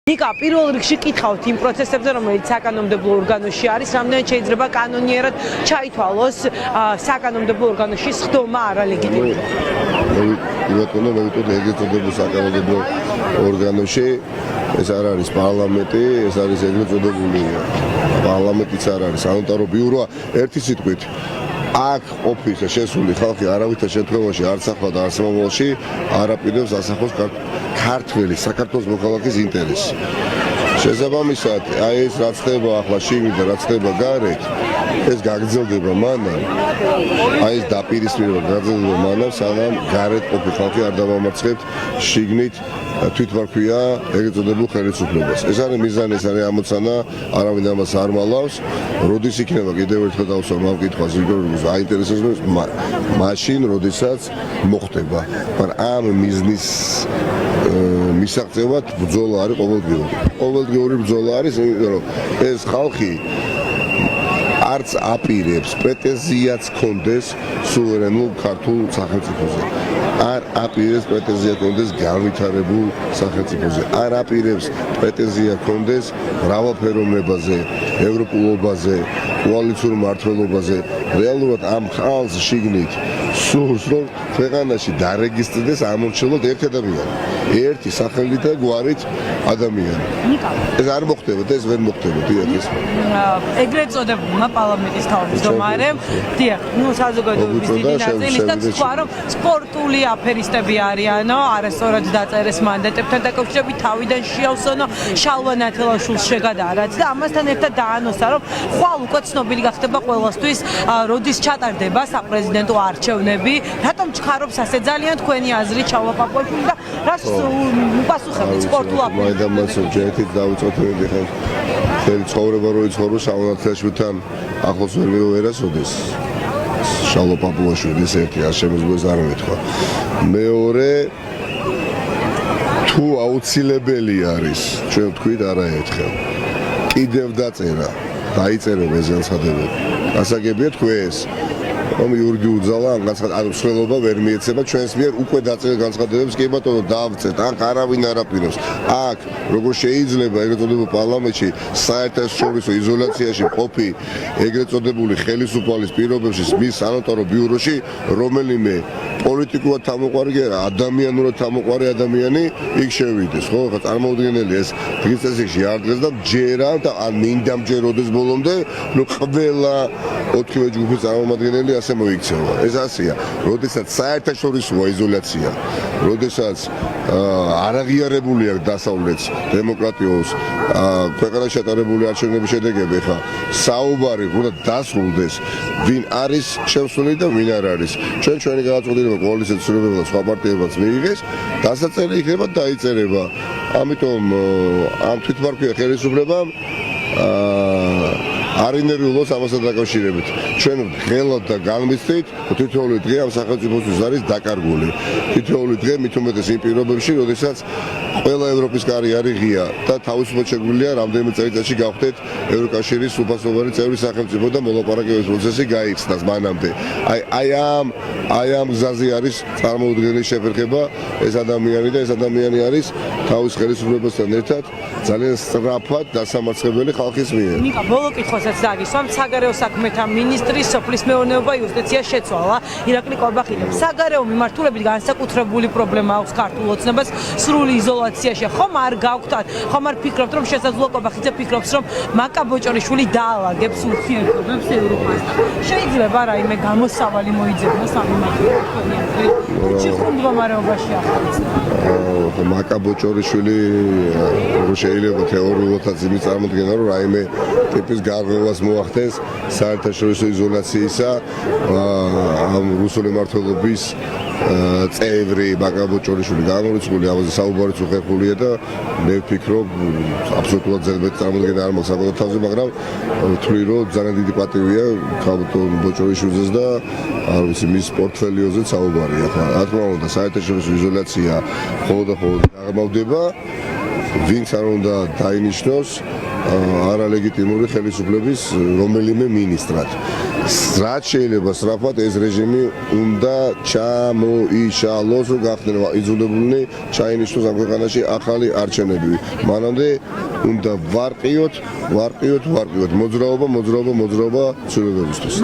ნიკა პირველ რიგში კითხავთ იმ პროცესებზე, რომელიც საკანონმდებლო ორგანოში არის, რამდენად შეიძლება კანონიერად ჩაითვალოს საკანონმდებლო ორგანოში სხდომა არალეგიტიმური. მე ვიტყვი ეგრეთ წოდებულ საკანონმდებლო ორგანოში ეს არ არის პარლამენტი, ეს არის ეგრეთ წოდებული პარლამენტიც არ არის, სანიტარო ბიუროა ერთი სიტყვით. აქ ოფისზე შესული ხალხი არავითარ შემთხვევაში არც ახლა და არც მომავალში არ აპირებს ასახოს ქართველი საქართველოს მოქალაქის ინტერესი. შესაბამისად, აი ეს რაც ხდება ახლა შიგნით და რაც ხდება გარეთ, ეს გაგრძელდება მანამ. აი ეს დაპირისპირება გაგრძელდება მანამ, სანამ გარეთ ყოფილი ხალხი არ დავამარცხებთ შიგნით თვითმარქვია ეგრეთ წოდებულ ხელისუფლებას. ეს არის მიზანი, ეს არის ამოცანა, არავინ ამას არ მალავს. როდის იქნება კიდევ ერთხელ დავსვამ ამ კითხვას, რიგრიგს აინტერესებს მაშინ, როდესაც მოხდება. მაგრამ ამ მიზნის მისაღწევად ბრძოლა არის ყოველდღიური. ყოველდღიური ბრძოლა არის, იმიტომ რომ ეს ხალხი არც აპირებს პრეტენზიაც კონდეს სუვერენულ ქართულ სახელმწიფოზე. არ აპირებს პრეტენზია კონდეს განვითარებულ სახელმწიფოზე. არ აპირებს პრეტენზია კონდეს მრავალფეროვნებაზე, ევროპულობაზე, კოალიციურ მმართველობაზე. რეალურად ამ ხალხს შიგნით სურს, რომ ქვეყანაში დარეგისტრდეს ამორჩილოთ ერთი ადამიანი. ერთი სახელით და გვარით ადამიანი. ეს არ მოხდება და ეს ვერ მოხდება, დიახ ეს. ეგრეთ წოდებულმა პარლამენტის თავმჯდომარემ, დიახ, საზოგადოების დიდი ნაწილის და თქვა, რომ სპორტული აფერისტები არიანო, არასწორად დაწერეს მანდატებთან დაკავშირებით, თავიდან შეავსონო შალვა ნათელაშვილს შეგადარაც და ამასთან ერთად დაანონსა, რომ ხვალ უკვე ცნობილი გახდება ყველასთვის, როდის ჩატარდება საპრეზიდენტო არჩევნები, რატომ ჩქარობს ასე ძალიან თქვენი აზრით შალვა პაპუაშვილი და რას უპასუხებთ სპორტულ აფერისტებს? მაინდამაც ჯერთით დავიწყოთ ხელ მთელი ცხოვრება რო იცხოვრო შალვა ნათელაშვილთან ახლოს ვერ მივერასოდეს. შალვა პაპუაშვილი ეს ერთი არ შემიძლია არ მეთქვა. მეორე თუ აუცილებელი არის, ჩვენ ვთქვით არაერთხელ. კიდევ დაწერა, დაიწერა ეს განცხადებები. გასაგებია თქვენს რომ იურგი უძალა ამ განცხადებებს მსვლელობა ვერ მიეცემა ჩვენს მიერ უკვე დაწერილ განცხადებებს კი ბატონო დავწეთ აქ არავინ არ აპირებს აქ როგორ შეიძლება ეგრეთ წოდებულ პარლამენტში საერთაშორისო იზოლაციაში ყოფი ეგრეთ წოდებული ხელისუფლის პირობებში მის სანიტარო ბიუროში რომელიმე პოლიტიკურად თამოყვარი კი არა ადამიანურად თამოყვარი ადამიანი იქ შევიდეს ხო ხა წარმოუდგენელი ეს დღის წესრიგში არ დღეს და ჯერა და ან მინდა მჯეროდეს ბოლომდე რომ ყველა 4 ჯგუფის წარმომადგენელი ასე მოიქცევა. ეს ასეა. როდესაც საერთაშორისო იზოლაცია, როდესაც არაღიარებული აქვს დასავლეთს, დემოკრატიოს, ქვეყანაში ჩატარებული არჩევნების შედეგები ხა საუბარი უნდა დასრულდეს, ვინ არის შემსვლელი და ვინ არ არის. ჩვენი გადაწყვეტილება კოალიციას ცნობებდა სხვა პარტიებსაც მიიღეს, დასაწერი იქნება დაიწერება. ამიტომ ამ თვითმარქვია ხელისუფლებამ არ ინერვიულოს ამასთან დაკავშირებით. ჩვენ ღელად და განმისდით, თითოეული დღე ამ სახელმწიფოსთვის არის დაკარგული. თითოეული დღე მით უმეტეს იმ პირობებში, როდესაც ყველა ევროპის კარი არის ღია და თავისუფლად შეგვიძლია რამდენიმე წელიწადში გავხდეთ ევროკავშირის სრულფასოვანი წევრი სახელმწიფო და მოლაპარაკებების პროცესი გაიხსნას მანამდე. აი ამ გზაზე არის წარმოუდგენელი შეფერხება ეს ადამიანი და ეს ადამიანი არის თავის ხელისუფლებასთან ერთად ძალიან სწრაფად დასამარცხებელი ხალხის მიერ. ნიკა, ბოლო კითხვასაც დაგისვამთ, საგარეო საქმეთა მინისტრის სოფლის მეურნეობა იუსტიცია შეცვალა ირაკლი კორბახიძემ. საგარეო მიმართულებით განსაკუთრებული პრობლემა აქვს ქართულ ოცნებას სრული იზოლაციაში. ხომ არ გავხდათ, ხომ არ ფიქრობთ, რომ შესაძლოა კორბახიძე ფიქრობს, რომ მაკა ბოჭორიშვილი დაალაგებს ურთიერთობებს ევროპასთან. შეიძლება რაიმე გამოსავალი მოიძებნოს ამ მიმართულებით. ჩიხურ მდგომარეობაში ახალწლად. მაკა ბოჭორიშვილი შეიძლება თეორიულადაც იმის წარმოქმნა, რომ რაიმე ტიპის გარღვევას მოახდენს საერთაშორისო იზოლაციისა ამ რუსული მმართველობის წევრი მაკა ბოჭორიშვილი გამორიცხული ამაზე საუბარიც უხერხულია და მე ვფიქრობ აბსოლუტურად ძელბეთ წარმოქმნა არ მაქვს საკუთარ თავზე, მაგრამ ვთვლი რომ ძალიან დიდი პატივია ქალბატონ ბოჭორიშვილზეც და არ ვიცი მის პორტფელიოზეც საუბარია ხა რა თქმა უნდა საერთაშორისო იზოლაცია მხოლოდ და მხოლოდ აღმავდება ვინც არ უნდა დაინიშნოს არალეგიტიმური ხელისუფლების რომელიმე მინისტრად. რაც შეიძლება სწრაფად ეს რეჟიმი უნდა ჩამოიშალოს, რომ გახდნენ იძულებულნი ჩაინიშნოს ამ ქვეყანაში ახალი არჩევნები. მანამდე უნდა ვარყიოთ მოძრაობა ცვლილებებისთვის.